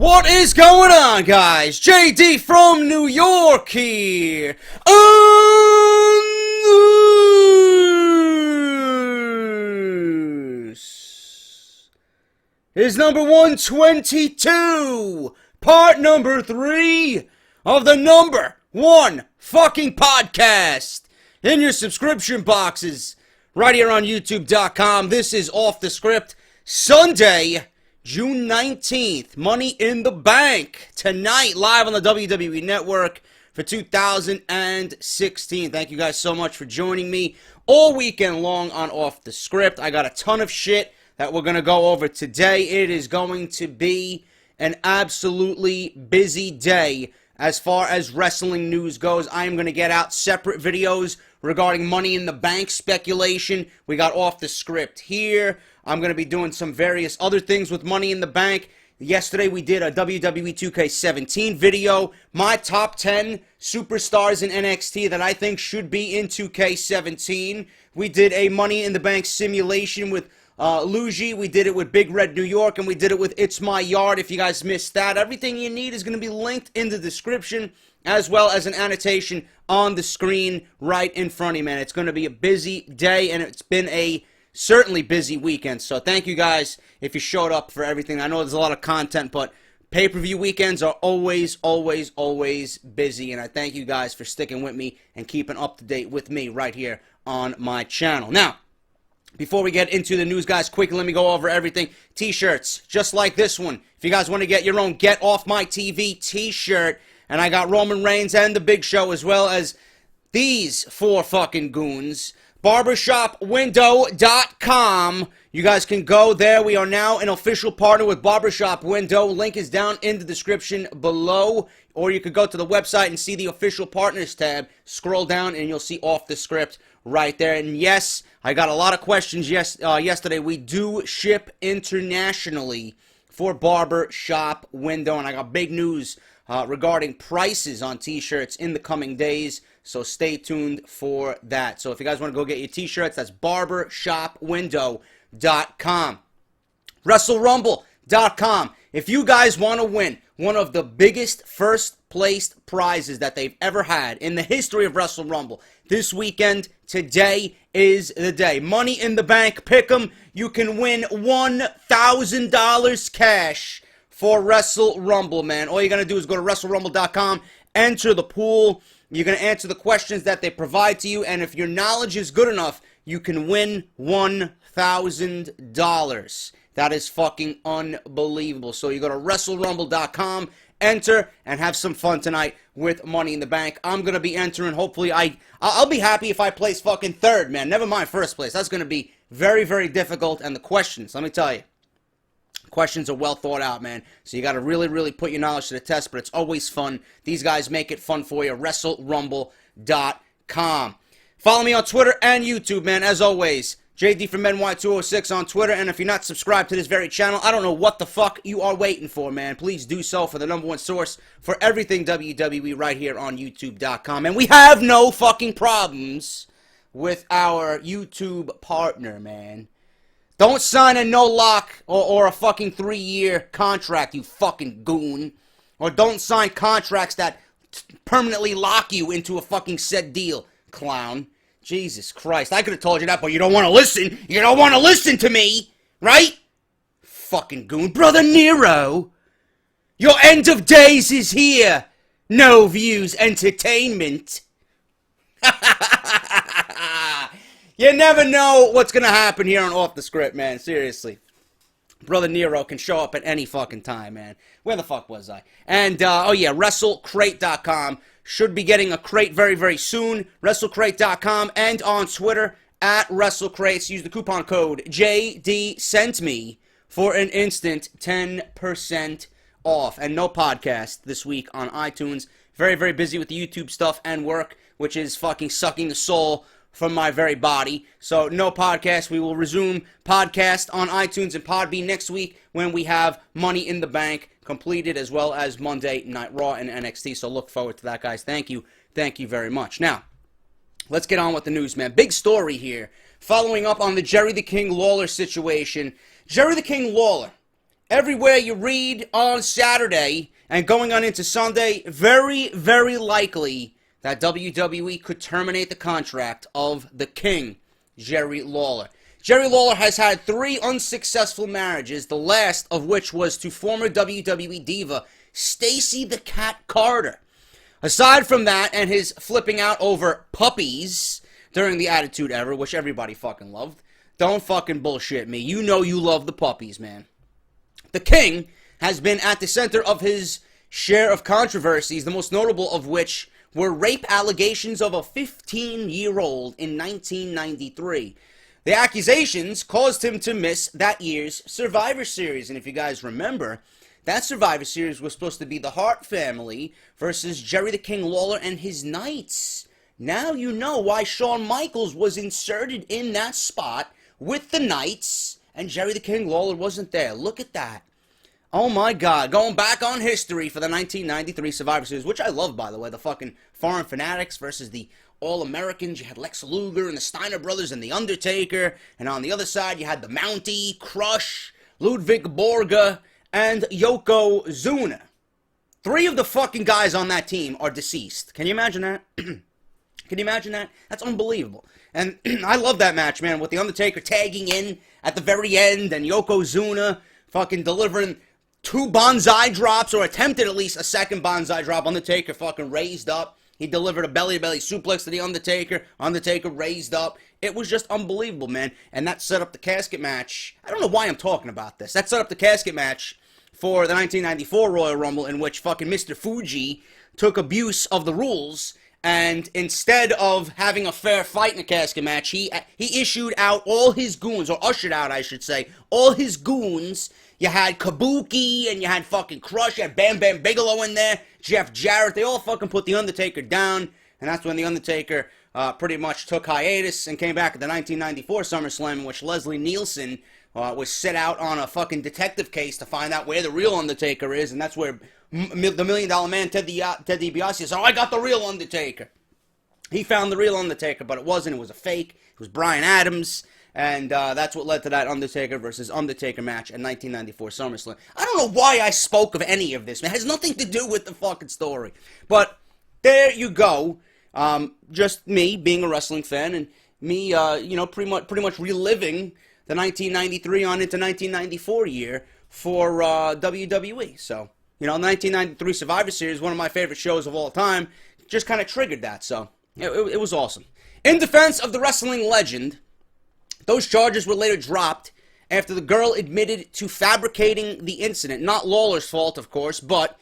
What is going on, guys? JD from New York here on News. Is number 122, part number 3 of the number 1 fucking podcast in your subscription boxes right here on YouTube.com. This is Off The Script, Sunday, June 19th, Money in the Bank, tonight, live on the WWE Network for 2016. Thank you guys so much for joining me all weekend long on Off The Script. I got a ton of shit that we're going to go over today. It is going to be an absolutely busy day as far as wrestling news goes. I am going to get out separate videos regarding Money in the Bank speculation. We got Off The Script here. I'm going to be doing some various other things with Money in the Bank. Yesterday we did a WWE 2K17 video. My top 10 superstars in NXT that I think should be in 2K17. We did a Money in the Bank simulation with Luigi. We did it with Big Red New York, and we did it with It's My Yard. If you guys missed that, everything you need is going to be linked in the description, as well as an annotation on the screen right in front of you, man. It's going to be a busy day, and it's been a certainly busy weekend. So thank you guys if you showed up for everything. I know there's a lot of content, but pay-per-view weekends are always busy, and I thank you guys for sticking with me and keeping up to date with me right here on my channel. Now, before we get into the news, guys, quickly let me go over everything. T-shirts, just like this one. If you guys want to get your own Get Off My TV t-shirt, and I got Roman Reigns and The Big Show, as well as these 4 fucking goons, barbershopwindow.com. You guys can go there. We are now an official partner with Barbershop Window. Link is down in the description below. Or you could go to the website and see the official partners tab. Scroll down and you'll see Off The Script right there. And yes, I got a lot of questions yesterday. We do ship internationally for Barbershop Window. And I got big news regarding prices on t-shirts in the coming days. So stay tuned for that. So if you guys want to go get your t-shirts, that's barbershopwindow.com. WrestleRumble.com. If you guys want to win one of the biggest first-placed prizes that they've ever had in the history of Wrestle Rumble, this weekend, today is the day. Money in the Bank, pick 'em. You can win $1,000 cash for Wrestle Rumble, man. All you're going to do is go to WrestleRumble.com, enter the pool. You're going to answer the questions that they provide to you, and if your knowledge is good enough, you can win $1,000. That is fucking unbelievable. So you go to WrestleRumble.com, enter, and have some fun tonight with Money in the Bank. I'm going to be entering. Hopefully, I'll be happy if I place fucking third, man. Never mind first place. That's going to be very difficult, and the questions, let me tell you, questions are well thought out, man. So you got to really put your knowledge to the test, but it's always fun. These guys make it fun for you. WrestleRumble.com. Follow me on Twitter and YouTube, man. As always, JD from NY206 on Twitter. And if you're not subscribed to this very channel, I don't know what the fuck you are waiting for, man. Please do so for the #1 source for everything WWE right here on YouTube.com. And we have no fucking problems with our YouTube partner, man. Don't sign a no-lock or a fucking 3-year contract, you fucking goon. Or don't sign contracts that permanently lock you into a fucking said deal, clown. Jesus Christ, I could have told you that, but you don't want to listen. You don't want to listen to me, right? Fucking goon. Brother Nero, your end of days is here. No Views Entertainment. You never know what's going to happen here on Off The Script, man. Seriously. Brother Nero can show up at any fucking time, man. Where the fuck was I? And, oh yeah, WrestleCrate.com. Should be getting a crate very soon. WrestleCrate.com and on Twitter at WrestleCrates. Use the coupon code JDSentMe for an instant 10% off. And no podcast this week on iTunes. Very busy with the YouTube stuff and work, which is fucking sucking the soul from my very body. So no podcast. We will resume podcast on iTunes and PodBean next week when we have Money in the Bank completed, as well as Monday Night Raw and NXT. So look forward to that, guys. Thank you very much. Now, let's get on with the news, man. Big story here. Following up on the Jerry the King Lawler situation. Jerry the King Lawler everywhere you read on Saturday and going on into Sunday, very, very likely that WWE could terminate the contract of the King, Jerry Lawler. Jerry Lawler has had 3 unsuccessful marriages, the last of which was to former WWE diva Stacey the Cat Carter. Aside from that and his flipping out over puppies during the Attitude Era, which everybody fucking loved, don't fucking bullshit me. You know you love the puppies, man. The King has been at the center of his share of controversies, the most notable of which were rape allegations of a 15-year-old in 1993. The accusations caused him to miss that year's Survivor Series. And if you guys remember, that Survivor Series was supposed to be the Hart family versus Jerry the King Lawler and his Knights. Now you know why Shawn Michaels was inserted in that spot with the Knights and Jerry the King Lawler wasn't there. Look at that. Oh my God. Going back on history for the 1993 Survivor Series, which I love, by the way. The fucking Foreign Fanatics versus the All-Americans. You had Lex Luger and the Steiner Brothers and The Undertaker. And on the other side, you had the Mountie, Crush, Ludwig Borga, and Yokozuna. 3 of the fucking guys on that team are deceased. Can you imagine that? Can you imagine that? That's unbelievable. And I love that match, man, with The Undertaker tagging in at the very end and Yokozuna fucking delivering 2 bonsai drops, or attempted at least a second bonsai drop. Undertaker fucking raised up. He delivered a belly-to-belly suplex to The Undertaker. Undertaker raised up. It was just unbelievable, man. And that set up the casket match. I don't know why I'm talking about this. That set up the casket match for the 1994 Royal Rumble, in which fucking Mr. Fuji took abuse of the rules, and instead of having a fair fight in a casket match, he issued out all his goons, or ushered out, I should say, all his goons. You had Kabuki, and you had fucking Crush, you had Bam Bam Bigelow in there, Jeff Jarrett. They all fucking put The Undertaker down, and that's when The Undertaker pretty much took hiatus and came back at the 1994 SummerSlam, in which Leslie Nielsen was set out on a fucking detective case to find out where the real Undertaker is, and that's where the Million Dollar Man, Ted DiBiase, says, "Oh, I got the real Undertaker." He found the real Undertaker, but it wasn't. It was a fake. It was Bryan Adams, and that's what led to that Undertaker versus Undertaker match in 1994 SummerSlam. I don't know why I spoke of any of this, man. It has nothing to do with the fucking story. But there you go. Just me being a wrestling fan, and me, pretty much reliving the 1993 on into 1994 year for WWE. So, the 1993 Survivor Series, one of my favorite shows of all time, just kind of triggered that. So, it was awesome. In defense of the wrestling legend, those charges were later dropped after the girl admitted to fabricating the incident. Not Lawler's fault, of course, but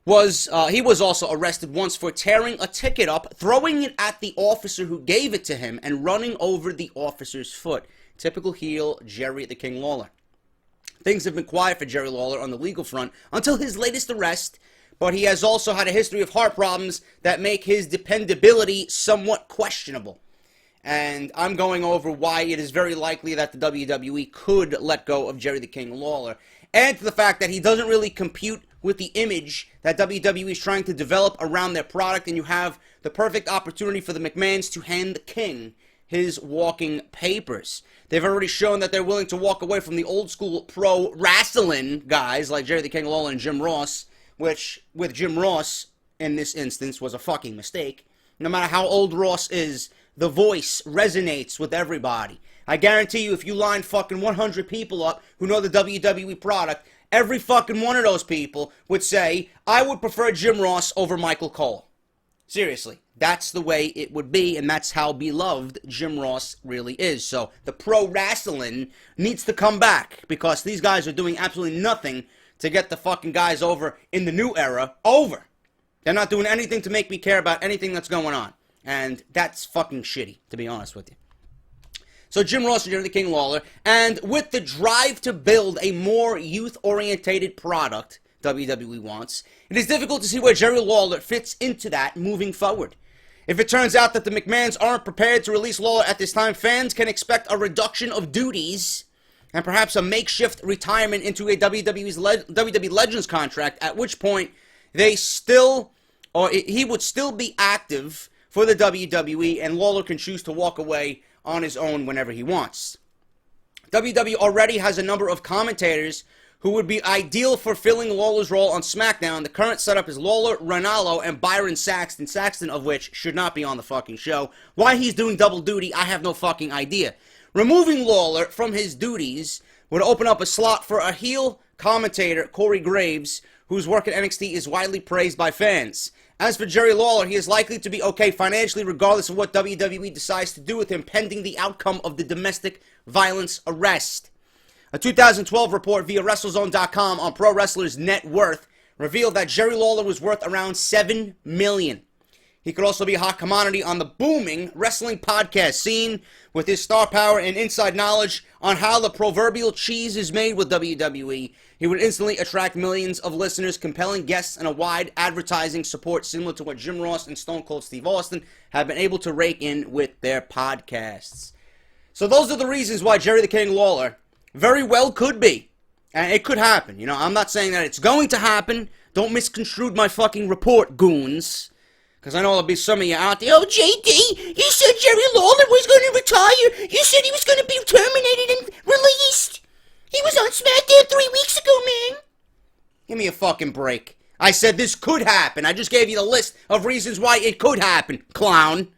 he was also arrested once for tearing a ticket up, throwing it at the officer who gave it to him, and running over the officer's foot. Typical heel Jerry the King Lawler. Things have been quiet for Jerry Lawler on the legal front until his latest arrest, but he has also had a history of heart problems that make his dependability somewhat questionable. And I'm going over why it is very likely that the WWE could let go of Jerry the King Lawler, and to the fact that he doesn't really compute with the image that WWE is trying to develop around their product, and you have the perfect opportunity for the McMahons to hand the King his walking papers. They've already shown that they're willing to walk away from the old school pro wrestling guys like Jerry the King Lawler and Jim Ross, which with Jim Ross in this instance was a fucking mistake. No matter how old Ross is, the voice resonates with everybody. I guarantee you, if you line fucking 100 people up who know the WWE product, every fucking one of those people would say, I would prefer Jim Ross over Michael Cole. Seriously, that's the way it would be, and that's how beloved Jim Ross really is. So the pro wrestling needs to come back, because these guys are doing absolutely nothing to get the fucking guys over in the new era over. They're not doing anything to make me care about anything that's going on. And that's fucking shitty, to be honest with you. So Jim Ross and Jerry the King Lawler, and with the drive to build a more youth-orientated product WWE wants, it is difficult to see where Jerry Lawler fits into that moving forward. If it turns out that the McMahons aren't prepared to release Lawler at this time, fans can expect a reduction of duties and perhaps a makeshift retirement into a WWE Legends contract, at which point he would still be active for the WWE, and Lawler can choose to walk away on his own whenever he wants. WWE already has a number of commentators who would be ideal for filling Lawler's role on SmackDown. The current setup is Lawler, Ranallo, and Byron Saxton. Saxton of which should not be on the fucking show. Why he's doing double duty, I have no fucking idea. Removing Lawler from his duties would open up a slot for a heel commentator, Corey Graves, whose work at NXT is widely praised by fans. As for Jerry Lawler, he is likely to be okay financially regardless of what WWE decides to do with him pending the outcome of the domestic violence arrest. A 2012 report via WrestleZone.com on pro wrestlers' net worth revealed that Jerry Lawler was worth around $7 million. He could also be a hot commodity on the booming wrestling podcast scene with his star power and inside knowledge on how the proverbial cheese is made with WWE. He would instantly attract millions of listeners, compelling guests, and a wide advertising support similar to what Jim Ross and Stone Cold Steve Austin have been able to rake in with their podcasts. So those are the reasons why Jerry the King Lawler very well could be. And it could happen. You know, I'm not saying that it's going to happen. Don't misconstrue my fucking report, goons. Because I know there'll be some of you out there, oh, JD, you said Jerry Lawler was going to retire. You said he was going to be terminated and released. He was on SmackDown 3 weeks ago, man. Give me a fucking break. I said this could happen. I just gave you the list of reasons why it could happen, clown.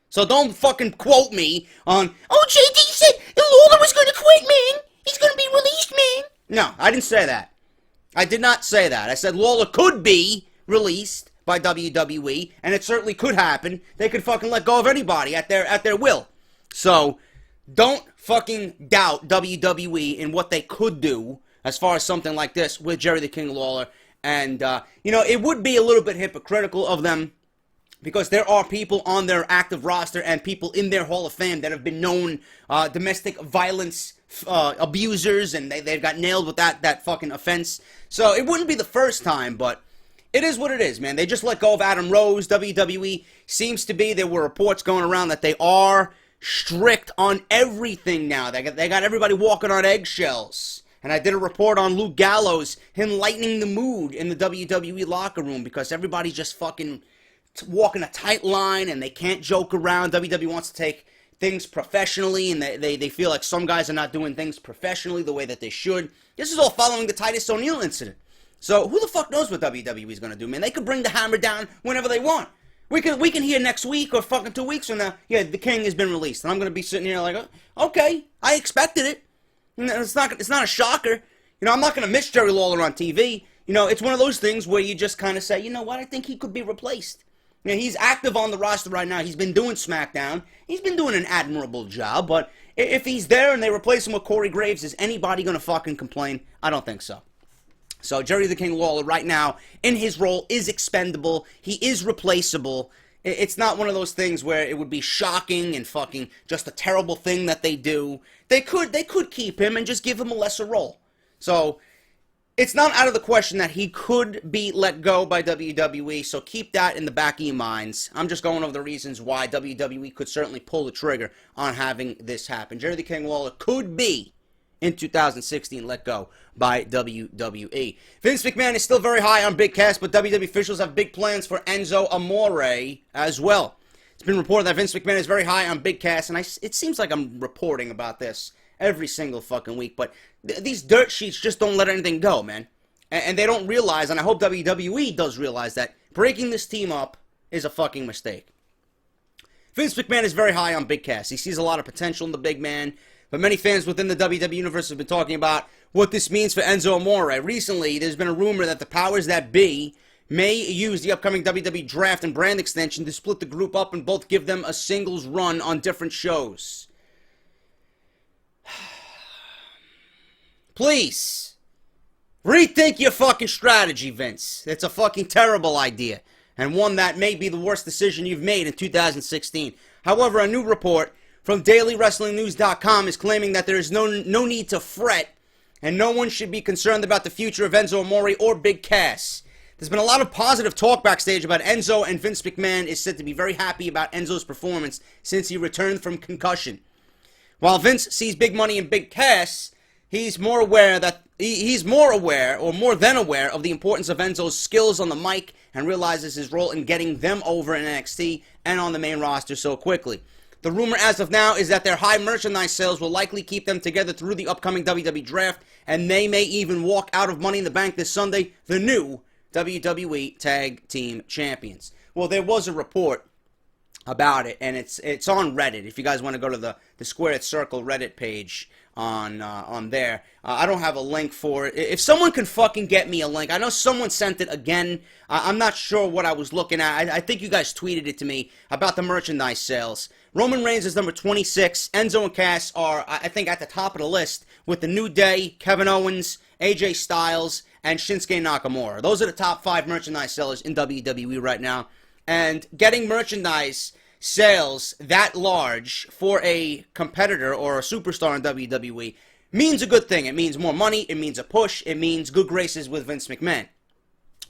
So don't fucking quote me on, oh, JD said Lawler was going to quit, man. He's going to be released, man. No, I didn't say that. I did not say that. I said Lawler could be released by WWE, and it certainly could happen. They could fucking let go of anybody at their will. So, don't fucking doubt WWE in what they could do as far as something like this with Jerry the King Lawler. And, you know, it would be a little bit hypocritical of them because there are people on their active roster and people in their Hall of Fame that have been known domestic violence abusers, and they've got nailed with that fucking offense. So, it wouldn't be the first time, but it is what it is, man. They just let go of Adam Rose. WWE seems to be, there were reports going around that they are strict on everything now. They got everybody walking on eggshells. And I did a report on Luke Gallows, him lightening the mood in the WWE locker room because everybody's just fucking walking a tight line and they can't joke around. WWE wants to take things professionally, and they feel like some guys are not doing things professionally the way that they should. This is all following the Titus O'Neil incident. So, who the fuck knows what WWE is going to do, man? They could bring the hammer down whenever they want. We can hear next week or fucking 2 weeks from now, yeah, the King has been released. And I'm going to be sitting here like, oh, okay, I expected it. It's not a shocker. You know, I'm not going to miss Jerry Lawler on TV. You know, it's one of those things where you just kind of say, you know what, I think he could be replaced. You know, he's active on the roster right now. He's been doing SmackDown. He's been doing an admirable job. But if he's there and they replace him with Corey Graves, is anybody going to fucking complain? I don't think so. So Jerry the King Lawler right now in his role is expendable. He is replaceable. It's not one of those things where it would be shocking and fucking just a terrible thing that they do. They could keep him and just give him a lesser role. So it's not out of the question that he could be let go by WWE. So keep that in the back of your minds. I'm just going over the reasons why WWE could certainly pull the trigger on having this happen. Jerry the King Lawler could be in 2016 let go by WWE. Vince McMahon is still very high on Big Cass, but WWE officials have big plans for Enzo Amore as well. It's been reported that Vince McMahon is very high on Big Cass, and it seems like I'm reporting about this every single fucking week, but these dirt sheets just don't let anything go, man. And they don't realize, and I hope WWE does realize, that breaking this team up is a fucking mistake. Vince McMahon is very high on Big Cass. He sees a lot of potential in the big man. But many fans within the WWE universe have been talking about what this means for Enzo Amore. Recently, there's been a rumor that the powers that be may use the upcoming WWE draft and brand extension to split the group up and both give them a singles run on different shows. Please, rethink your fucking strategy, Vince. It's a fucking terrible idea, and one that may be the worst decision you've made in 2016. However, a new report from DailyWrestlingNews.com is claiming that there is no need to fret, and no one should be concerned about the future of Enzo Amore or Big Cass. There's been a lot of positive talk backstage about Enzo, and Vince McMahon is said to be very happy about Enzo's performance since he returned from concussion. While Vince sees big money in Big Cass, he's more aware of the importance of Enzo's skills on the mic and realizes his role in getting them over in NXT and on the main roster so quickly. The rumor as of now is that their high merchandise sales will likely keep them together through the upcoming WWE draft, and they may even walk out of Money in the Bank this Sunday, the new WWE Tag Team Champions. Well, there was a report about it, and it's on Reddit. If you guys want to go to the Squared Circle Reddit page on there, I don't have a link for it. If someone can fucking get me a link, I know someone sent it again. I'm not sure what I was looking at. I think you guys tweeted it to me about the merchandise sales. Roman Reigns is number 26. Enzo and Cass are, I think, at the top of the list with the New Day, Kevin Owens, AJ Styles, and Shinsuke Nakamura. Those are the top 5 merchandise sellers in WWE right now. And getting merchandise sales that large for a competitor or a superstar in WWE means a good thing. It means more money. It means a push. It means good graces with Vince McMahon.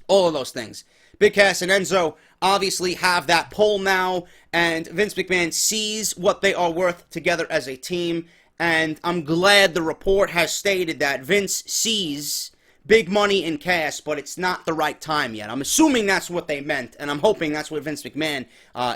All of those things. Big Cass and Enzo obviously have that pull now, and Vince McMahon sees what they are worth together as a team, and I'm glad the report has stated that Vince sees big money in Cass, but it's not the right time yet. I'm assuming that's what they meant, and I'm hoping that's what Vince McMahon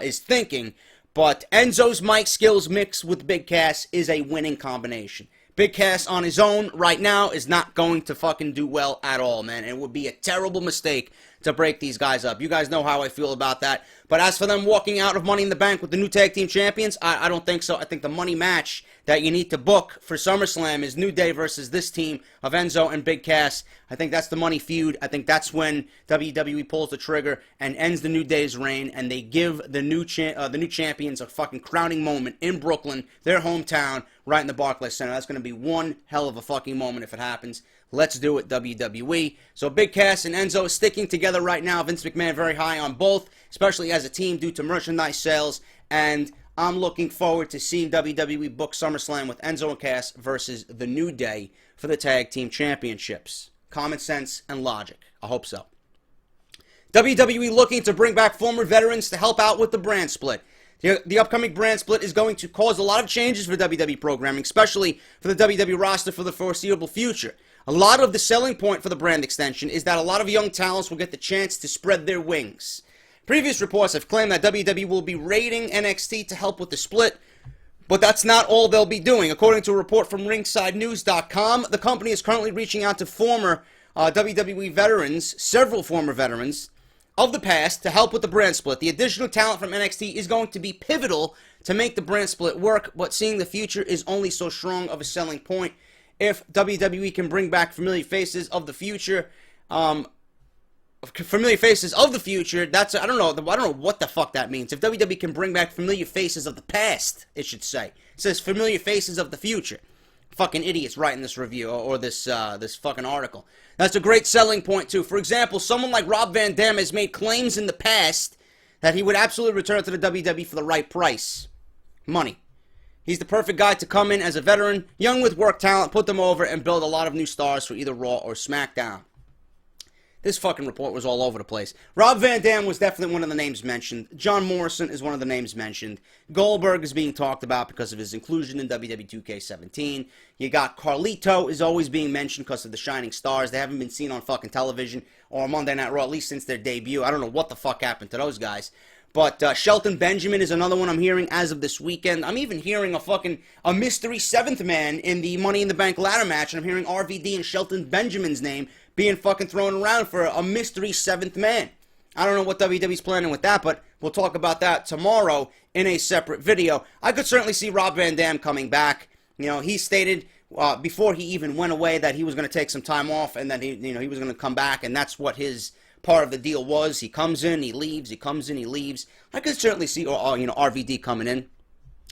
is thinking. But Enzo's mic skills mixed with Big Cass is a winning combination. Big Cass on his own right now is not going to fucking do well at all, man. It would be a terrible mistake to break these guys up. You guys know how I feel about that. But as for them walking out of Money in the Bank with the new tag team champions, I don't think so. I think the money match that you need to book for SummerSlam is New Day versus this team of Enzo and Big Cass. I think that's the money feud. I think that's when WWE pulls the trigger and ends the New Day's reign, and they give the new champions a fucking crowning moment in Brooklyn, their hometown, right in the Barclays Center. That's going to be one hell of a fucking moment if it happens. Let's do it, WWE. So Big Cass and Enzo sticking together right now. Vince McMahon very high on both, especially as a team due to merchandise sales. And I'm looking forward to seeing WWE book SummerSlam with Enzo and Cass versus the New Day for the Tag Team Championships. Common sense and logic. I hope so. WWE looking to bring back former veterans to help out with the brand split. The upcoming brand split is going to cause a lot of changes for WWE programming, especially for the WWE roster for the foreseeable future. A lot of the selling point for the brand extension is that a lot of young talents will get the chance to spread their wings. Previous reports have claimed that WWE will be raiding NXT to help with the split, but that's not all they'll be doing. According to a report from RingsideNews.com, the company is currently reaching out to former WWE veterans, several former veterans of the past, to help with the brand split. The additional talent from NXT is going to be pivotal to make the brand split work, but seeing the future is only so strong of a selling point. If WWE can bring back familiar faces of the future, that's, I don't know what the fuck that means. If WWE can bring back familiar faces of the past, it should say. It says familiar faces of the future. Fucking idiots writing this review or this fucking article. That's a great selling point too. For example, someone like Rob Van Dam has made claims in the past that he would absolutely return to the WWE for the right price. Money. He's the perfect guy to come in as a veteran, young with work talent, put them over, and build a lot of new stars for either Raw or SmackDown. This fucking report was all over the place. Rob Van Dam was definitely one of the names mentioned. John Morrison is one of the names mentioned. Goldberg is being talked about because of his inclusion in WWE 2K17. You got Carlito is always being mentioned because of the Shining Stars. They haven't been seen on fucking television or Monday Night Raw, at least since their debut. I don't know what the fuck happened to those guys. But Shelton Benjamin is another one I'm hearing as of this weekend. I'm even hearing a mystery seventh man in the Money in the Bank ladder match, and I'm hearing RVD and Shelton Benjamin's name being fucking thrown around for a mystery seventh man. I don't know what WWE's planning with that, but we'll talk about that tomorrow in a separate video. I could certainly see Rob Van Dam coming back. You know, he stated before he even went away that he was going to take some time off, and that he was going to come back, and that's what his part of the deal was. He comes in, he leaves, he comes in, he leaves. I could certainly see RVD coming in.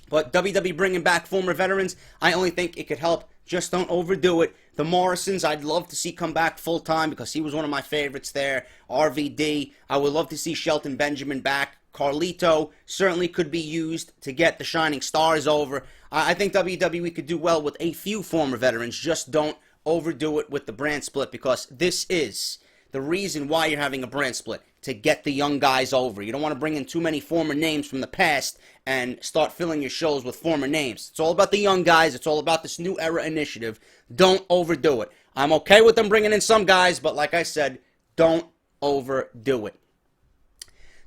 But WWE bringing back former veterans, I only think it could help. Just don't overdo it. The Morrisons, I'd love to see come back full-time because he was one of my favorites there. RVD, I would love to see Shelton Benjamin back. Carlito certainly could be used to get the Shining Stars over. I think WWE could do well with a few former veterans. Just don't overdo it with the brand split, because this is the reason why you're having a brand split, to get the young guys over. You don't want to bring in too many former names from the past and start filling your shows with former names. It's all about the young guys. It's all about this new era initiative. Don't overdo it. I'm okay with them bringing in some guys, but like I said, don't overdo it.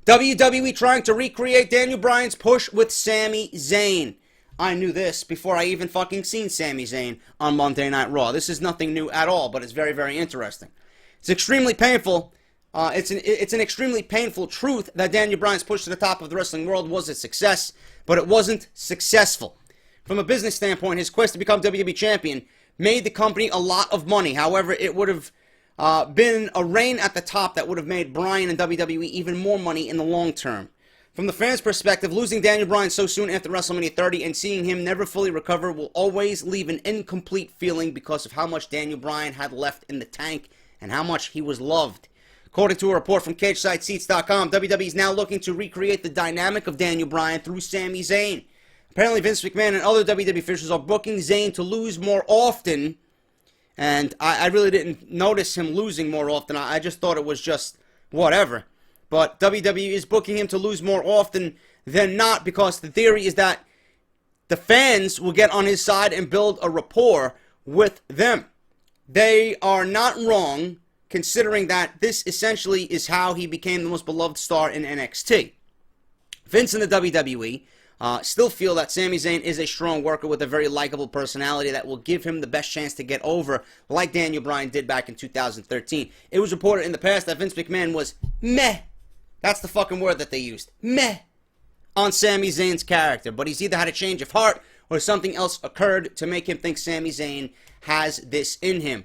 WWE trying to recreate Daniel Bryan's push with Sami Zayn. I knew this before I even fucking seen Sami Zayn on Monday Night Raw. This is nothing new at all, but it's very, very interesting. It's extremely painful. It's an extremely painful truth that Daniel Bryan's push to the top of the wrestling world was a success, but it wasn't successful. From a business standpoint, his quest to become WWE Champion made the company a lot of money. However, it would have been a reign at the top that would have made Bryan and WWE even more money in the long term. From the fans' perspective, losing Daniel Bryan so soon after WrestleMania 30 and seeing him never fully recover will always leave an incomplete feeling because of how much Daniel Bryan had left in the tank and how much he was loved. According to a report from CageSideSeats.com, WWE is now looking to recreate the dynamic of Daniel Bryan through Sami Zayn. Apparently, Vince McMahon and other WWE officials are booking Zayn to lose more often, and I really didn't notice him losing more often. I just thought it was just whatever. But WWE is booking him to lose more often than not because the theory is that the fans will get on his side and build a rapport with them. They are not wrong, considering that this essentially is how he became the most beloved star in NXT. Vince and the WWE still feel that Sami Zayn is a strong worker with a very likable personality that will give him the best chance to get over, like Daniel Bryan did back in 2013. It was reported in the past that Vince McMahon was meh. That's the fucking word that they used. Meh. On Sami Zayn's character. But he's either had a change of heart or something else occurred to make him think Sami Zayn has this in him.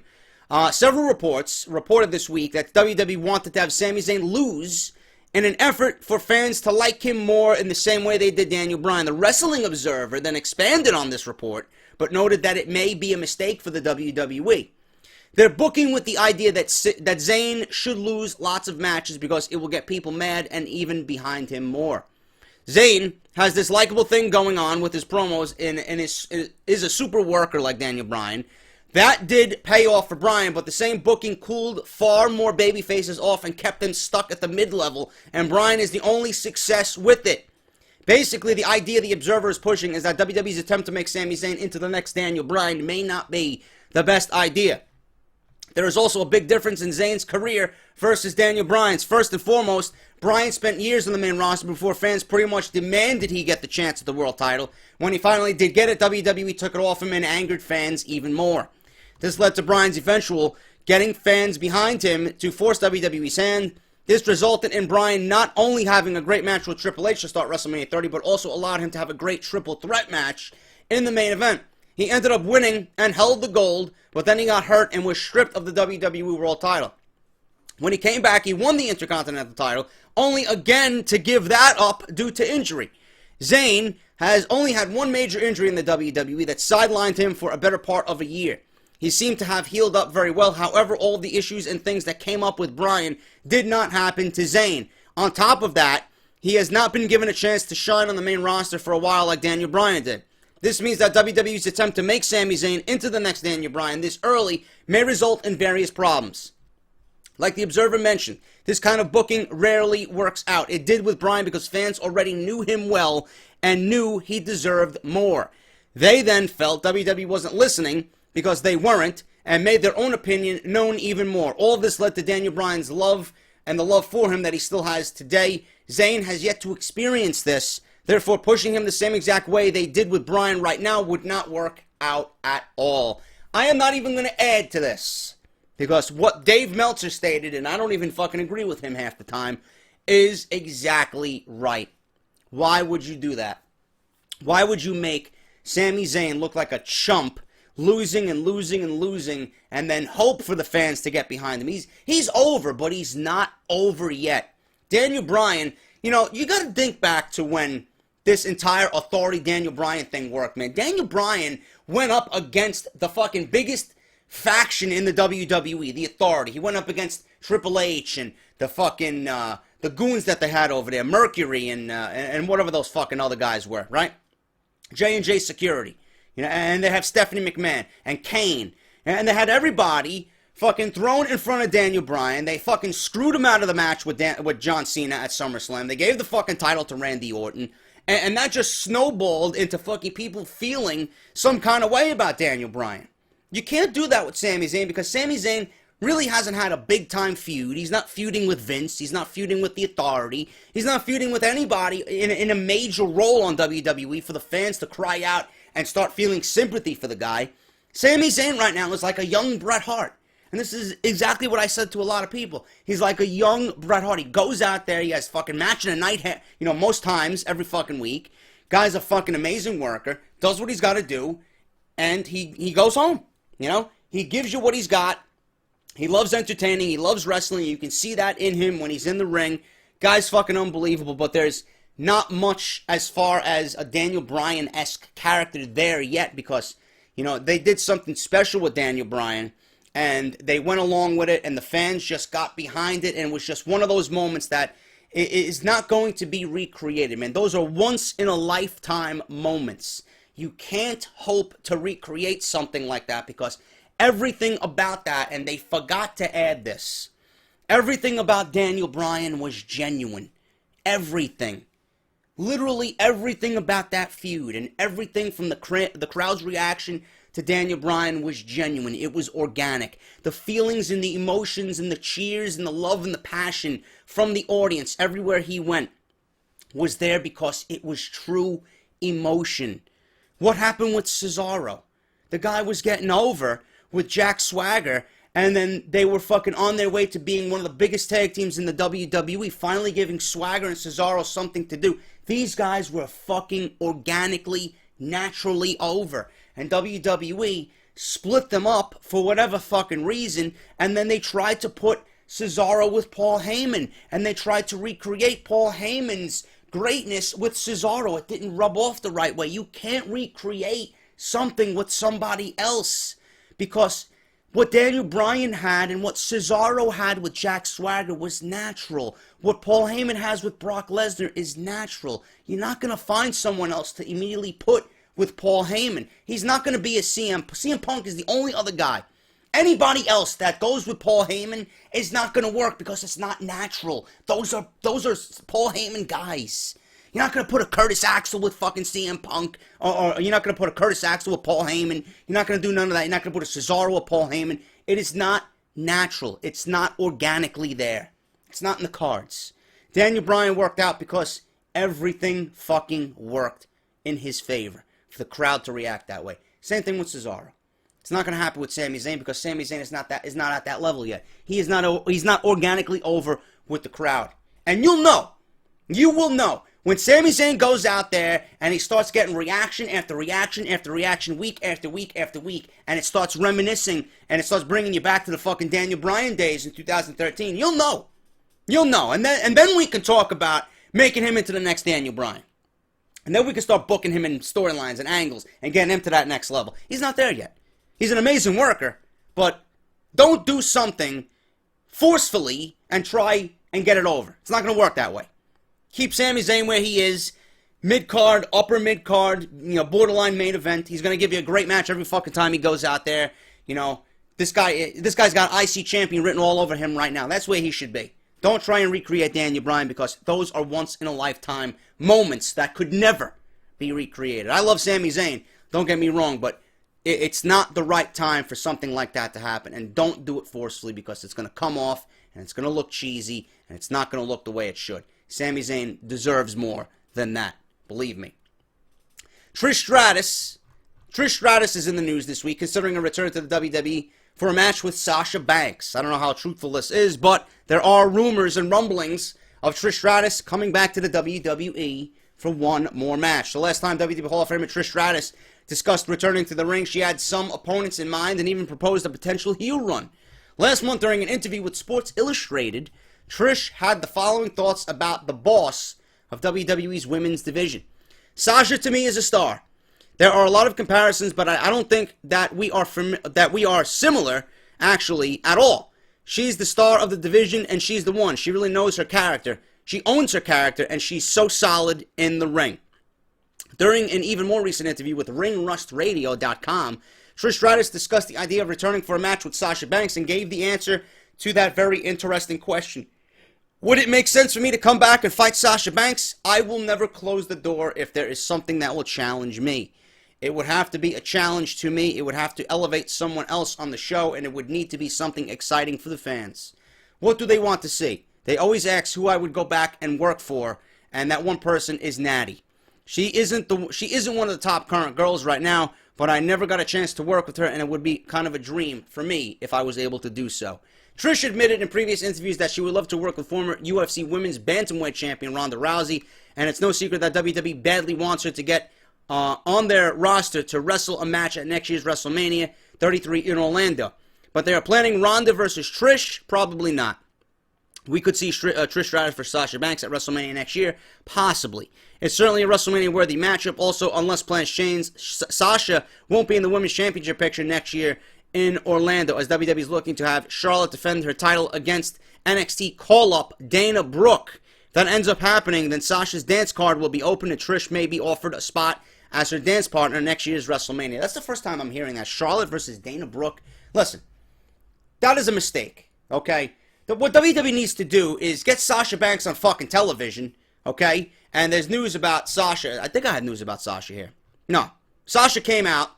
Several reports reported this week that WWE wanted to have Sami Zayn lose in an effort for fans to like him more in the same way they did Daniel Bryan. The Wrestling Observer then expanded on this report, but noted that it may be a mistake for the WWE. They're booking with the idea that Zayn should lose lots of matches because it will get people mad and even behind him more. Zayn has this likable thing going on with his promos and is a super worker like Daniel Bryan. That did pay off for Bryan, but the same booking cooled far more baby faces off and kept them stuck at the mid-level, and Bryan is the only success with it. Basically, the idea the Observer is pushing is that WWE's attempt to make Sami Zayn into the next Daniel Bryan may not be the best idea. There is also a big difference in Zayn's career versus Daniel Bryan's. First and foremost, Bryan spent years on the main roster before fans pretty much demanded he get the chance at the world title. When he finally did get it, WWE took it off him and angered fans even more. This led to Bryan's eventual getting fans behind him to force WWE's hand. This resulted in Bryan not only having a great match with Triple H to start WrestleMania 30, but also allowed him to have a great triple threat match in the main event. He ended up winning and held the gold, but then he got hurt and was stripped of the WWE World title. When he came back, he won the Intercontinental title, only again to give that up due to injury. Zayn has only had one major injury in the WWE that sidelined him for a better part of a year. He seemed to have healed up very well. However, all the issues and things that came up with Bryan did not happen to Zayn. On top of that, he has not been given a chance to shine on the main roster for a while like Daniel Bryan did. This means that WWE's attempt to make Sami Zayn into the next Daniel Bryan this early may result in various problems. Like the Observer mentioned, this kind of booking rarely works out. It did with Bryan because fans already knew him well and knew he deserved more. They then felt WWE wasn't listening because they weren't, and made their own opinion known even more. All of this led to Daniel Bryan's love and the love for him that he still has today. Zayn has yet to experience this. Therefore, pushing him the same exact way they did with Bryan right now would not work out at all. I am not even going to add to this, because what Dave Meltzer stated, and I don't even fucking agree with him half the time, is exactly right. Why would you do that? Why would you make Sami Zayn look like a chump, losing and losing and losing, and then hope for the fans to get behind him? He's over, but he's not over yet. Daniel Bryan, you know, you got to think back to when this entire Authority Daniel Bryan thing worked, man. Daniel Bryan went up against the fucking biggest faction in the WWE, the Authority. He went up against Triple H and the fucking, the goons that they had over there, Mercury and whatever those fucking other guys were, right? J&J Security. You know, and they have Stephanie McMahon and Kane. And they had everybody fucking thrown in front of Daniel Bryan. They fucking screwed him out of the match with John Cena at SummerSlam. They gave the fucking title to Randy Orton. And that just snowballed into fucking people feeling some kind of way about Daniel Bryan. You can't do that with Sami Zayn because Sami Zayn really hasn't had a big-time feud. He's not feuding with Vince. He's not feuding with the Authority. He's not feuding with anybody in a major role on WWE for the fans to cry out and start feeling sympathy for the guy. Sami Zayn right now is like a young Bret Hart. And this is exactly what I said to a lot of people. He's like a young Bret Hart. He goes out there, he has fucking match in a night, most times, every fucking week. Guy's a fucking amazing worker, does what he's got to do, and he goes home. He gives you what he's got. He loves entertaining. He loves wrestling. You can see that in him when he's in the ring. Guy's fucking unbelievable, but there's not much as far as a Daniel Bryan-esque character there yet because, they did something special with Daniel Bryan, and they went along with it, and the fans just got behind it, and it was just one of those moments that is not going to be recreated, man. Those are once-in-a-lifetime moments. You can't hope to recreate something like that because everything about that, and they forgot to add this, everything about Daniel Bryan was genuine. Everything. Literally everything about that feud and everything from the crowd's reaction to Daniel Bryan was genuine. It was organic. The feelings and the emotions and the cheers and the love and the passion from the audience everywhere he went was there because it was true emotion. What happened with Cesaro? The guy was getting over with Jack Swagger, and then they were fucking on their way to being one of the biggest tag teams in the WWE, finally giving Swagger and Cesaro something to do. These guys were fucking organically, naturally over. And WWE split them up for whatever fucking reason, and then they tried to put Cesaro with Paul Heyman, and they tried to recreate Paul Heyman's greatness with Cesaro. It didn't rub off the right way. You can't recreate something with somebody else, because what Daniel Bryan had and what Cesaro had with Jack Swagger was natural. What Paul Heyman has with Brock Lesnar is natural. You're not going to find someone else to immediately put with Paul Heyman. He's not going to be a CM Punk is the only other guy. Anybody else that goes with Paul Heyman is not going to work because it's not natural. Those are Paul Heyman guys. You're not going to put a Curtis Axel with fucking CM Punk, or you're not going to put a Curtis Axel with Paul Heyman. You're not going to do none of that. You're not going to put a Cesaro with Paul Heyman. It is not natural. It's not organically there. It's not in the cards. Daniel Bryan worked out because everything fucking worked in his favor for the crowd to react that way. Same thing with Cesaro. It's not going to happen with Sami Zayn because Sami Zayn is not at that level yet. He's not organically over with the crowd. And you will know when Sami Zayn goes out there and he starts getting reaction after reaction after reaction, week after week after week, and it starts reminiscing and it starts bringing you back to the fucking Daniel Bryan days in 2013. You'll know. And then we can talk about making him into the next Daniel Bryan. And then we can start booking him in storylines and angles and getting him to that next level. He's not there yet. He's an amazing worker, but don't do something forcefully and try and get it over. It's not going to work that way. Keep Sami Zayn where he is, mid-card, upper mid-card, borderline main event. He's going to give you a great match every fucking time he goes out there. This guy's got IC champion written all over him right now. That's where he should be. Don't try and recreate Daniel Bryan because those are once-in-a-lifetime moments that could never be recreated. I love Sami Zayn, don't get me wrong, but it's not the right time for something like that to happen. And don't do it forcefully because it's going to come off and it's going to look cheesy and it's not going to look the way it should. Sami Zayn deserves more than that. Believe me. Trish Stratus is in the news this week, considering a return to the WWE for a match with Sasha Banks. I don't know how truthful this is, but there are rumors and rumblings of Trish Stratus coming back to the WWE for one more match. The last time WWE Hall of Famer Trish Stratus discussed returning to the ring, she had some opponents in mind and even proposed a potential heel run. Last month, during an interview with Sports Illustrated, Trish had the following thoughts about the boss of WWE's women's division. Sasha, to me, is a star. There are a lot of comparisons, but I don't think that we are similar, actually, at all. She's the star of the division, and she's the one. She really knows her character. She owns her character, and she's so solid in the ring. During an even more recent interview with RingRustRadio.com, Trish Stratus discussed the idea of returning for a match with Sasha Banks and gave the answer to that very interesting question. Would it make sense for me to come back and fight Sasha Banks? I will never close the door if there is something that will challenge me. It would have to be a challenge to me. It would have to elevate someone else on the show, and it would need to be something exciting for the fans. What do they want to see? They always ask who I would go back and work for, and that one person is Natty. She isn't one of the top current girls right now, but I never got a chance to work with her, and it would be kind of a dream for me if I was able to do so. Trish admitted in previous interviews that she would love to work with former UFC Women's Bantamweight Champion Ronda Rousey, and it's no secret that WWE badly wants her to get on their roster to wrestle a match at next year's WrestleMania 33 in Orlando. But they are planning Ronda versus Trish? Probably not. We could see Trish Stratus for Sasha Banks at WrestleMania next year? Possibly. It's certainly a WrestleMania-worthy matchup. Also, unless plans change, Sasha won't be in the Women's Championship picture next year in Orlando, as WWE is looking to have Charlotte defend her title against NXT call-up Dana Brooke. If that ends up happening, then Sasha's dance card will be open and Trish may be offered a spot as her dance partner next year's WrestleMania. That's the first time I'm hearing that. Charlotte versus Dana Brooke. Listen, that is a mistake, okay? What WWE needs to do is get Sasha Banks on fucking television, okay? And there's news about Sasha. I think I had news about Sasha here. No. Sasha came out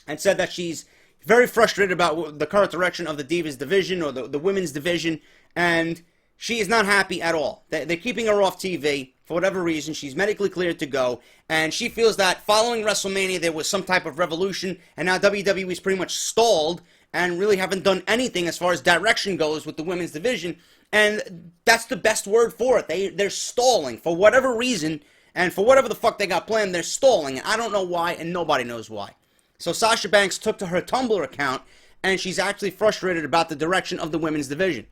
and said that she's very frustrated about the current direction of the Divas division or the women's division, and she is not happy at all. They're keeping her off TV for whatever reason. She's medically cleared to go, and she feels that following WrestleMania there was some type of revolution, and now WWE's pretty much stalled and really haven't done anything as far as direction goes with the women's division, and that's the best word for it. They're stalling for whatever reason, and for whatever the fuck they got planned, they're stalling, and I don't know why, and nobody knows why. So Sasha Banks took to her Tumblr account, and she's actually frustrated about the direction of the women's division.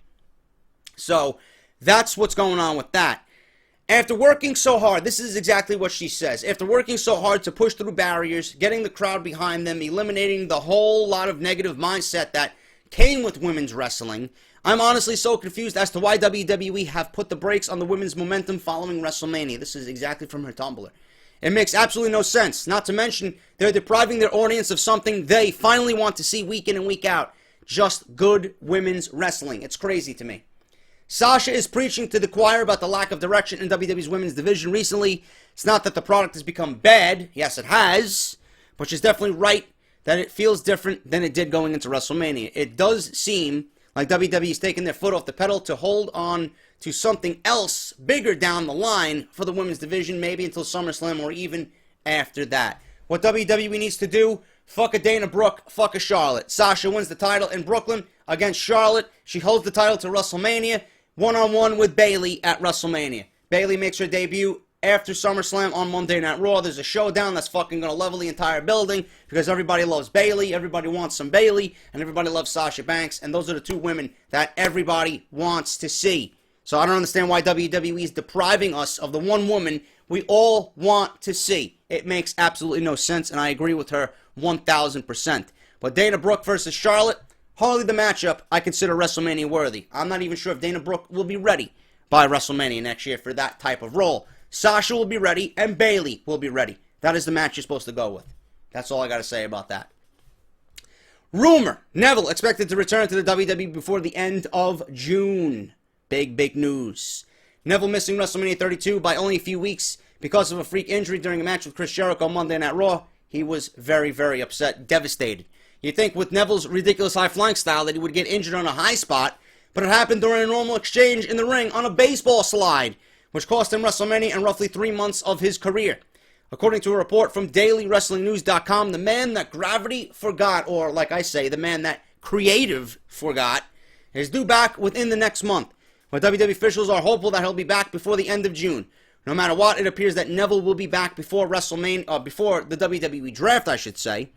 So that's what's going on with that. After working so hard, this is exactly what she says. After working so hard to push through barriers, getting the crowd behind them, eliminating the whole lot of negative mindset that came with women's wrestling, I'm honestly so confused as to why WWE have put the brakes on the women's momentum following WrestleMania. This is exactly from her Tumblr. It makes absolutely no sense. Not to mention, they're depriving their audience of something they finally want to see week in and week out. Just good women's wrestling. It's crazy to me. Sasha is preaching to the choir about the lack of direction in WWE's women's division recently. It's not that the product has become bad. Yes, it has. But she's definitely right that it feels different than it did going into WrestleMania. It does seem like WWE's taking their foot off the pedal to hold on to something else bigger down the line for the women's division, maybe until SummerSlam or even after that. What WWE needs to do, fuck a Dana Brooke, fuck a Charlotte. Sasha wins the title in Brooklyn against Charlotte. She holds the title to WrestleMania, one-on-one with Bayley at WrestleMania. Bayley makes her debut after SummerSlam on Monday Night Raw. There's a showdown that's fucking going to level the entire building because everybody loves Bayley, everybody wants some Bayley, and everybody loves Sasha Banks, and those are the two women that everybody wants to see. So I don't understand why WWE is depriving us of the one woman we all want to see. It makes absolutely no sense, and I agree with her 1,000%. But Dana Brooke versus Charlotte, hardly the matchup I consider WrestleMania worthy. I'm not even sure if Dana Brooke will be ready by WrestleMania next year for that type of role. Sasha will be ready, and Bayley will be ready. That is the match you're supposed to go with. That's all I got to say about that. Rumor, Neville expected to return to the WWE before the end of June. Big news. Neville missing WrestleMania 32 by only a few weeks because of a freak injury during a match with Chris Jericho on Monday Night Raw. He was very upset, devastated. You'd think with Neville's ridiculous high-flying style that he would get injured on a high spot, but it happened during a normal exchange in the ring on a baseball slide, which cost him WrestleMania and roughly 3 months of his career. According to a report from DailyWrestlingNews.com, the man that gravity forgot, or like I say, the man that creative forgot, is due back within the next month. But WWE officials are hopeful that he'll be back before the end of June. No matter what, it appears that Neville will be back before WrestleMania, before the WWE draft, I should say,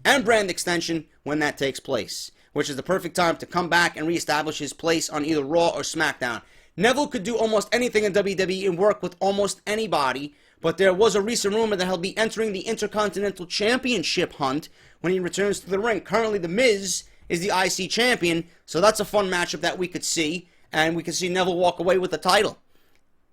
and brand extension when that takes place, which is the perfect time to come back and reestablish his place on either Raw or SmackDown. Neville could do almost anything in WWE and work with almost anybody, but there was a recent rumor that he'll be entering the Intercontinental Championship hunt when he returns to the ring. Currently, The Miz is the IC champion, so that's a fun matchup that we could see, and we could see Neville walk away with the title.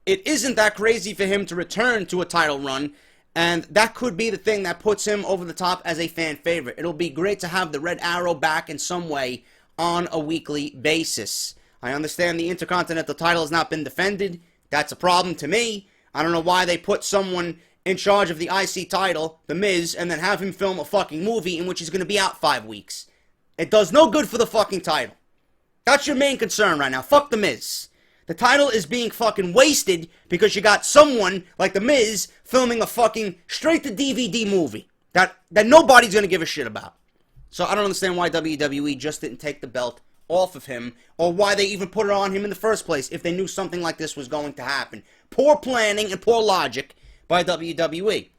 It isn't that crazy for him to return to a title run, and that could be the thing that puts him over the top as a fan favorite. It'll be great to have the Red Arrow back in some way on a weekly basis. I understand the Intercontinental title has not been defended. That's a problem to me. I don't know why they put someone in charge of the IC title, The Miz, and then have him film a fucking movie in which he's going to be out 5 weeks. It does no good for the fucking title. That's your main concern right now. Fuck The Miz. The title is being fucking wasted because you got someone like The Miz filming a fucking straight-to-DVD movie that nobody's going to give a shit about. So I don't understand why WWE just didn't take the belt off of him, or why they even put it on him in the first place if they knew something like this was going to happen. Poor planning and poor logic by WWE.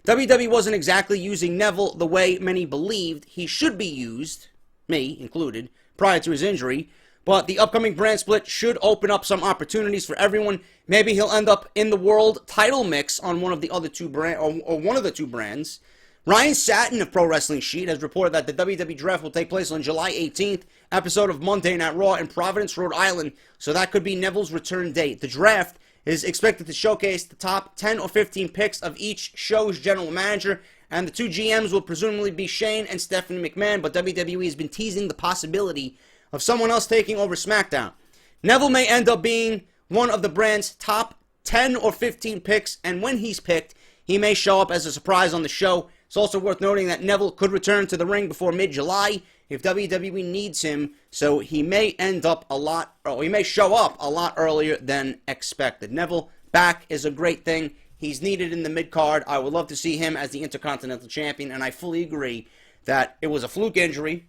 WWE wasn't exactly using Neville the way many believed he should be used, me included, prior to his injury, but the upcoming brand split should open up some opportunities for everyone. Maybe he'll end up in the world title mix on one of the other two brands, or one of the two brands. Ryan Satin of Pro Wrestling Sheet has reported that the WWE Draft will take place on July 18th, episode of Monday Night Raw in Providence, Rhode Island, so that could be Neville's return date. The draft is expected to showcase the top 10 or 15 picks of each show's general manager, and the two GMs will presumably be Shane and Stephanie McMahon, but WWE has been teasing the possibility of someone else taking over SmackDown. Neville may end up being one of the brand's top 10 or 15 picks, and when he's picked, he may show up as a surprise on the show. It's also worth noting that Neville could return to the ring before mid-July if WWE needs him, so he may show up a lot earlier than expected. Neville back is a great thing. He's needed in the mid-card. I would love to see him as the Intercontinental Champion, and I fully agree that it was a fluke injury.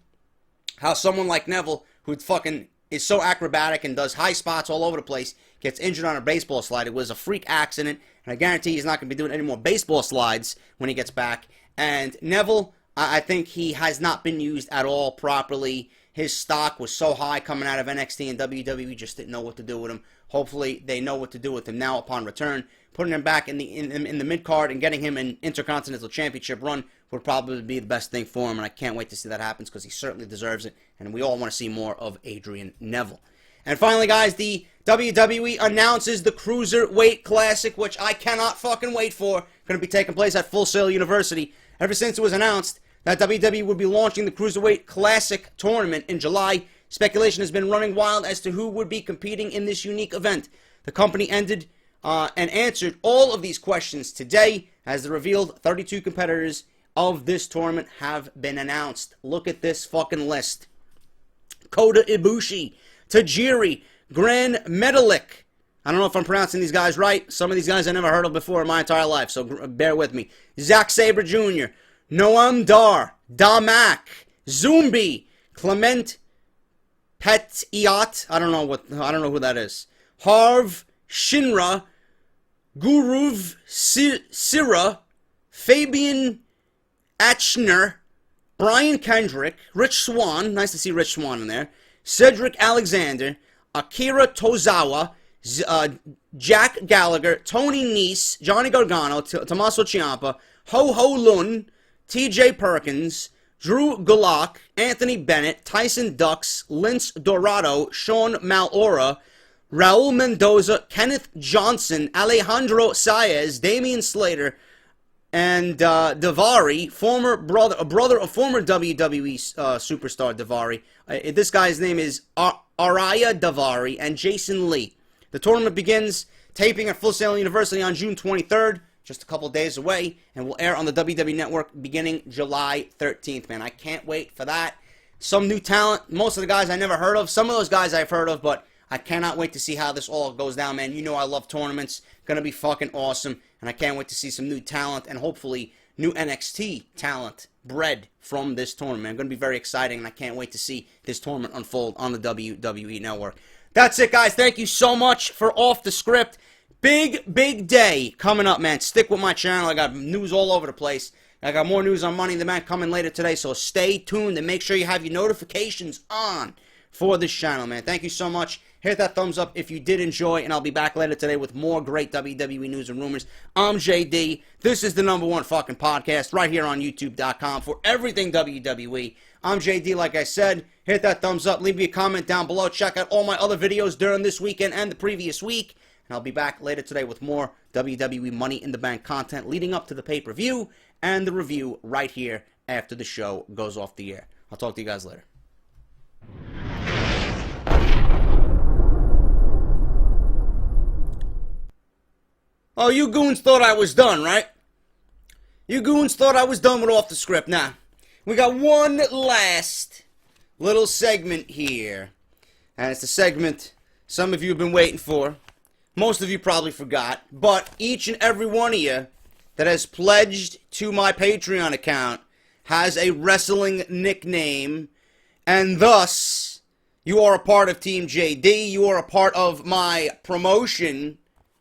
How someone like Neville, who fucking is so acrobatic and does high spots all over the place, gets injured on a baseball slide. It was a freak accident, and I guarantee he's not going to be doing any more baseball slides when he gets back. And Neville, I think he has not been used at all properly. His stock was so high coming out of NXT, and WWE just didn't know what to do with him. Hopefully, they know what to do with him now upon return. Putting him back in the mid-card and getting him an Intercontinental Championship run would probably be the best thing for him, and I can't wait to see that happen because he certainly deserves it, and we all want to see more of Adrian Neville. And finally, guys, the WWE announces the Cruiserweight Classic, which I cannot fucking wait for. Going to be taking place at Full Sail University. Ever since it was announced that WWE would be launching the Cruiserweight Classic tournament in July, speculation has been running wild as to who would be competing in this unique event. The company ended and answered all of these questions today, as the revealed 32 competitors of this tournament have been announced. Look at this fucking list. Kota Ibushi, Tajiri, Gran Metalik. I don't know if I'm pronouncing these guys right. Some of these guys I never heard of before in my entire life, so bear with me. Zack Sabre Jr., Noam Dar, Damak, Zumbi, Clement Petiot. I don't know who that is. Harv Shinra, Guruv Sira, Fabian Achner, Brian Kendrick, Rich Swann, nice to see Rich Swann in there, Cedric Alexander, Akira Tozawa, Jack Gallagher, Tony Nese, Johnny Gargano, Tommaso Ciampa, Ho Lun, TJ Perkins, Drew Gulak, Anthony Bennett, Tyson Dux, Lince Dorado, Sean Malora, Raul Mendoza, Kenneth Johnson, Alejandro Saez, Damian Slater, and Daivari, a brother of former WWE superstar Daivari. This guy's name is Araya Daivari, and Jason Lee. The tournament begins taping at Full Sail University on June 23rd, just a couple days away, and will air on the WWE Network beginning July 13th, man. I can't wait for that. Some new talent, most of the guys I never heard of, some of those guys I've heard of, but I cannot wait to see how this all goes down, man. You know I love tournaments. Gonna be fucking awesome, and I can't wait to see some new talent, and hopefully new NXT talent bred from this tournament. Gonna be very exciting, and I can't wait to see this tournament unfold on the WWE Network. That's it, guys. Thank you so much for Off the Script. Big day coming up, man. Stick with my channel. I got news all over the place. I got more news on Money in the Bank coming later today, so stay tuned and make sure you have your notifications on for this channel, man. Thank you so much. Hit that thumbs up if you did enjoy, and I'll be back later today with more great WWE news and rumors. I'm JD. This is the #1 fucking podcast right here on YouTube.com for everything WWE. I'm JD, like I said. Hit that thumbs up. Leave me a comment down below. Check out all my other videos during this weekend and the previous week. And I'll be back later today with more WWE Money in the Bank content leading up to the pay-per-view and the review right here after the show goes off the air. I'll talk to you guys later. Oh, you goons thought I was done, right? You goons thought I was done with Off the Script. Nah. We got one last little segment here. And it's a segment some of you have been waiting for. Most of you probably forgot. But each and every one of you that has pledged to my Patreon account has a wrestling nickname. And thus, you are a part of Team JD. You are a part of my promotion,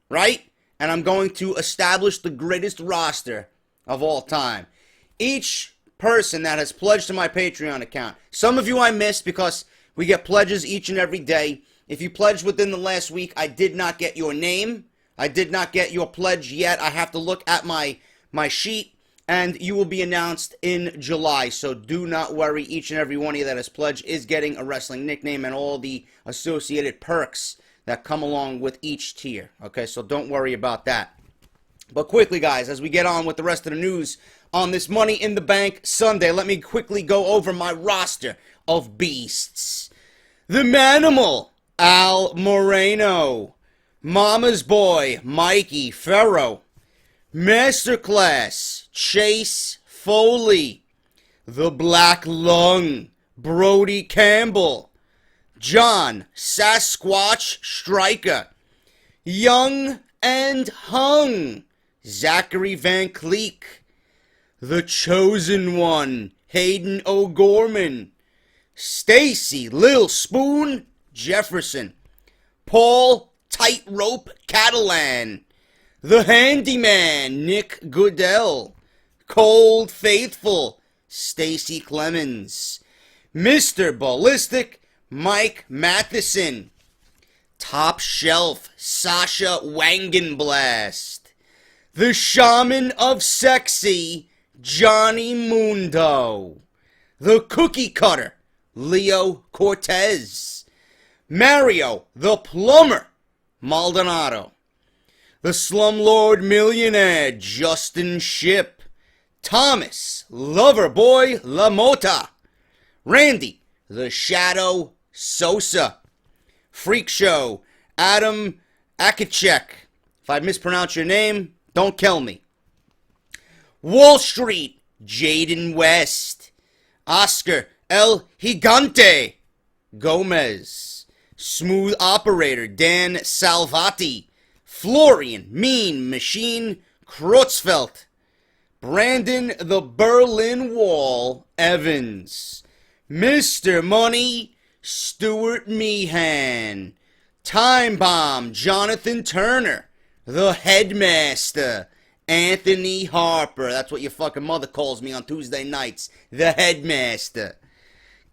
right? And I'm going to establish the greatest roster of all time. Each person that has pledged to my Patreon account. Some of you I missed because we get pledges each and every day. If you pledged within the last week, I did not get your name. I did not get your pledge yet. I have to look at my sheet, and you will be announced in July. So do not worry. Each and every one of you that has pledged is getting a wrestling nickname and all the associated perks that come along with each tier. Okay, so don't worry about that. But quickly, guys, as we get on with the rest of the news on this Money in the Bank Sunday, let me quickly go over my roster of beasts. The Manimal, Al Moreno. Mama's Boy, Mikey Ferro. Masterclass, Chase Foley. The Black Lung, Brody Campbell. John Sasquatch Stryker. Young and Hung, Zachary Van Cleek. The Chosen One, Hayden O'Gorman. Stacy Lil Spoon Jefferson. Paul Tightrope Catalan. The Handyman, Nick Goodell. Cold Faithful, Stacy Clemens. Mr. Ballistic, Mike Matheson. Top Shelf, Sasha Wangenblast. The Shaman of Sexy, Johnny Mundo. The Cookie Cutter, Leo Cortez. Mario the Plumber, Maldonado. The Slumlord Millionaire, Justin Shipp. Thomas Loverboy LaMota. Randy the Shadow Sosa. Freak Show, Adam Akacek. If I mispronounce your name, don't kill me. Wall Street, Jaden West. Oscar El Gigante Gomez. Smooth Operator, Dan Salvati. Florian Mean Machine Kreutzfeldt. Brandon the Berlin Wall Evans. Mr. Money, Stuart Meehan. Time Bomb, Jonathan Turner. The Headmaster, Anthony Harper. That's what your fucking mother calls me on Tuesday nights. The Headmaster.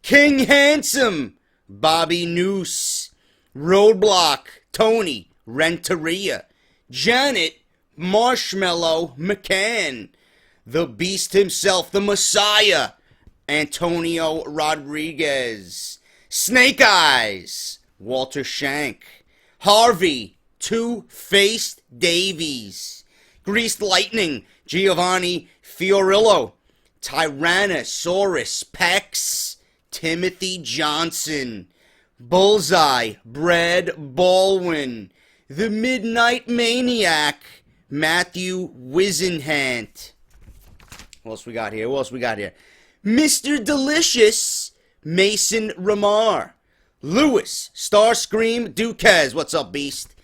King Handsome, Bobby Noose. Roadblock, Tony Renteria. Janet Marshmallow McCann. The Beast himself, the Messiah, Antonio Rodriguez. Snake Eyes, Walter Shank. Harvey, Two-Faced Davies. Greased Lightning, Giovanni Fiorillo. Tyrannosaurus Pex, Timothy Johnson. Bullseye, Brad Baldwin. The Midnight Maniac, Matthew Wisenhant. What else we got here? Mr. Delicious, Mason Ramar. Lewis, Starscream Duquez. What's up, Beast?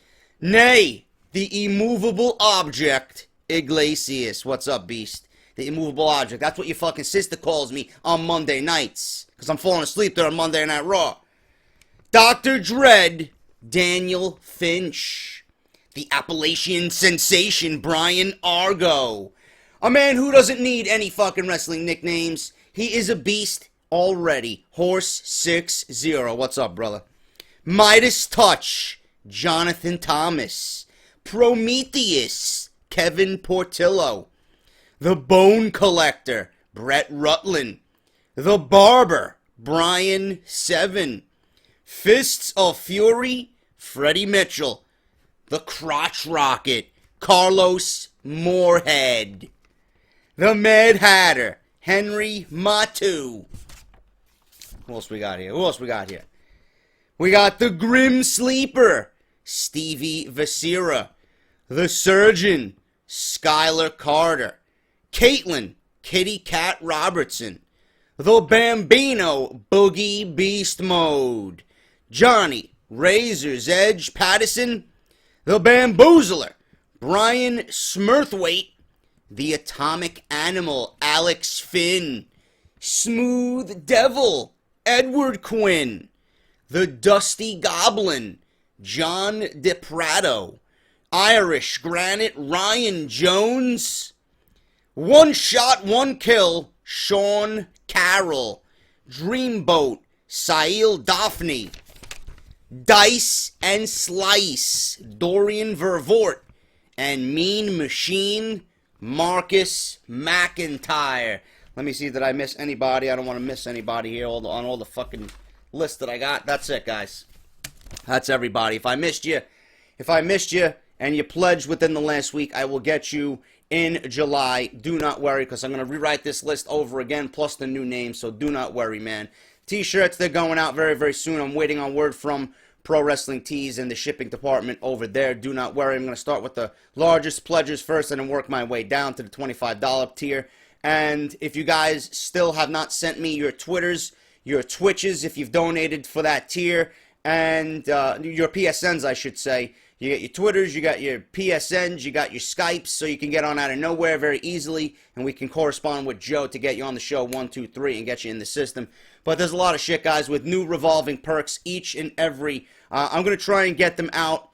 Nay, the Immovable Object, Iglesias. What's up, Beast? The Immovable Object. That's what your fucking sister calls me on Monday nights. Because I'm falling asleep during Monday Night Raw. Dr. Dread, Daniel Finch. The Appalachian Sensation, Brian Argo. A man who doesn't need any fucking wrestling nicknames. He is a beast already. Horse 60. What's up, brother? Midas Touch, Jonathan Thomas. Prometheus, Kevin Portillo. The Bone Collector, Brett Rutland. The Barber, Brian Seven. Fists of Fury, Freddie Mitchell. The Crotch Rocket, Carlos Moorhead. The Mad Hatter, Henry Matu. Who else we got here? We got the Grim Sleeper, Stevie Vasira. The Surgeon, Skylar Carter. Caitlin, Kitty Cat Robertson. The Bambino, Boogie Beast Mode. Johnny, Razor's Edge Pattison. The Bamboozler, Bryan Smurthwaite. The Atomic Animal, Alex Finn. Smooth Devil, Edward Quinn. The Dusty Goblin, John DePrato. Irish Granite, Ryan Jones. One Shot, One Kill, Sean Carroll. Dreamboat, Sail Daphne. Dice and Slice, Dorian Vervort. And Mean Machine, Marcus McIntyre. Let me see, did I miss anybody? I don't want to miss anybody here on all the fucking list that I got. That's it, guys. That's everybody. If I missed you and you pledged within the last week, I will get you in July. Do not worry, because I'm going to rewrite this list over again, plus the new names, so do not worry, man. T-shirts, they're going out very, very soon. I'm waiting on word from Pro Wrestling Tees and the shipping department over there. Do not worry. I'm going to start with the largest pledges first and then work my way down to the $25 tier. And if you guys still have not sent me your Twitters, your Twitches, if you've donated for that tier, and your PSNs, I should say. You got your Twitters, you got your PSNs, you got your Skypes, so you can get on out of nowhere very easily, and we can correspond with Joe to get you on the show 1, 2, 3 and get you in the system. But there's a lot of shit, guys, with new revolving perks each and every. I'm going to try and get them out,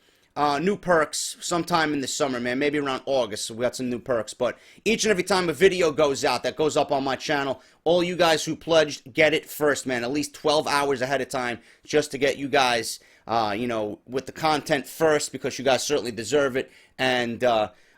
new perks, sometime in the summer, man. Maybe around August, so we got some new perks. But each and every time a video goes out that goes up on my channel, all you guys who pledged, get it first, man. At least 12 hours ahead of time, just to get you guys, with the content first, because you guys certainly deserve it. And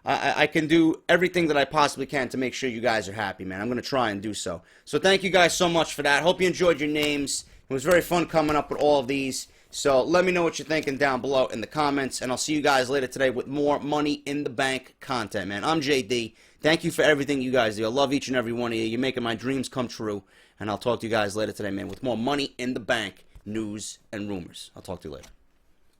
I can do everything that I possibly can to make sure you guys are happy, man. I'm going to try and do so. So thank you guys so much for that. Hope you enjoyed your names. It was very fun coming up with all of these. So let me know what you're thinking down below in the comments, and I'll see you guys later today with more Money in the Bank content, man. I'm JD. Thank you for everything you guys do. I love each and every one of you. You're making my dreams come true, and I'll talk to you guys later today, man, with more Money in the Bank news and rumors. I'll talk to you later.